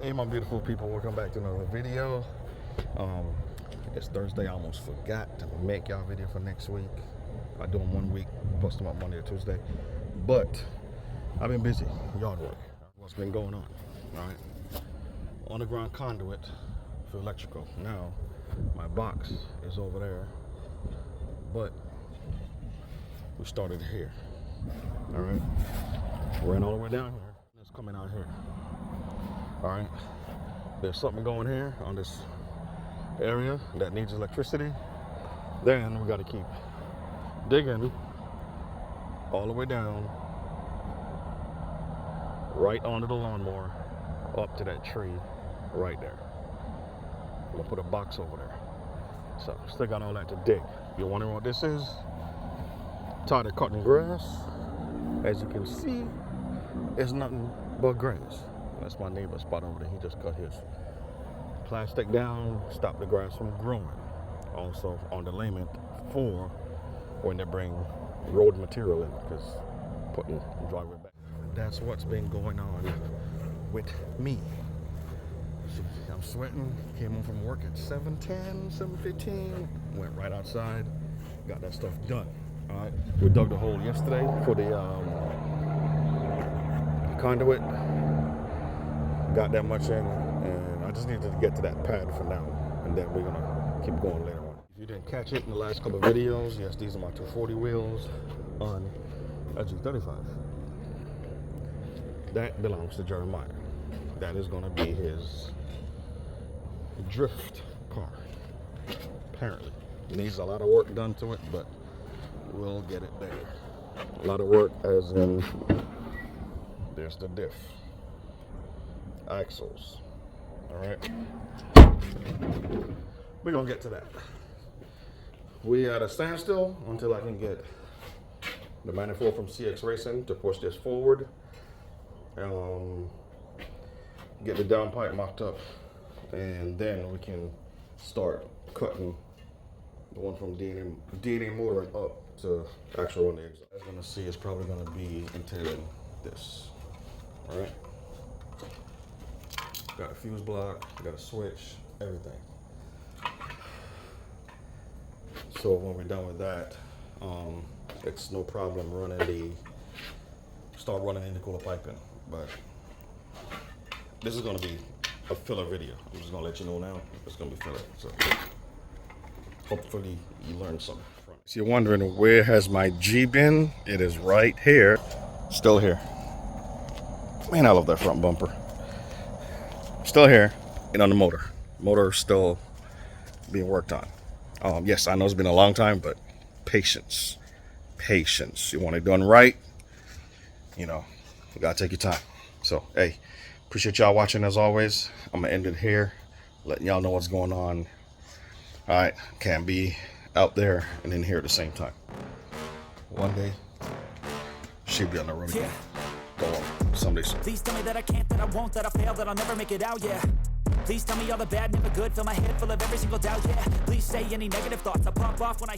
Hey my beautiful people, welcome back to another video. It's Thursday. I almost forgot to make y'all video for next week. I do them 1 week, post them on Monday or Tuesday. But I've been busy, yard work. What's been going on, all right? Underground conduit for electrical. Now, my box is over there, but we started here, all right? Ran all the way down here. It's coming out here. All right, there's something going here on this area that needs electricity. Then we got to keep digging all the way down, right onto the lawnmower, up to that tree right there. I'm gonna put a box over there. So still got all that to dig. You're wondering what this is? Tired of cutting grass. As you can see, it's nothing but grass. That's my neighbor's spot over there. He just cut his plastic down, stop the grass from growing. Also on the layment for when they bring road material in, because putting the driveway back. That's what's been going on with me. I'm sweating. Came home from work at 7:10, 7:15. Went right outside, got that stuff done. All right. We dug the hole yesterday for the conduit. Got that much in, and I just needed to get to that pad for now, and then we're gonna keep going later on. If you didn't catch it in the last couple of videos, yes, these are my 240 wheels on a G35. That belongs to Jeremiah. That is gonna be his drift car. Apparently, it needs a lot of work done to it, but we'll get it there. A lot of work, as in there's the diff. Axles. All right, we're gonna get to that. We at a standstill until I can get the manifold from CX Racing to push this forward. Get the downpipe mocked up, and then we can start cutting the one from DNA motoring up to actual on the exhaust. As you're gonna see, it's probably gonna be entailing this. All right. Got a fuse block, got a switch, everything. So when we're done with that, it's no problem start running intercooler piping. But this is gonna be a filler video. I'm just gonna let you know now, it's gonna be filler. So hopefully you learned something from it. So you're wondering, where has my G been? It is right here, still here. Man, I love that front bumper. Still here, and on the motor still being worked on. Yes, I know it's been a long time, but patience. You want it done right, you gotta take your time. So hey, appreciate y'all watching as always. I'm gonna end it here, letting y'all know what's going on. All right, can't be out there and in here at the same time. One day she'll be on the road again. Go on, someday soon. Please tell me that I can't, that I won't, that I fail, that I'll never make it out, yeah. Please tell me all the bad, never good, fill my head full of every single doubt, yeah. Please say any negative thoughts, I pop off when I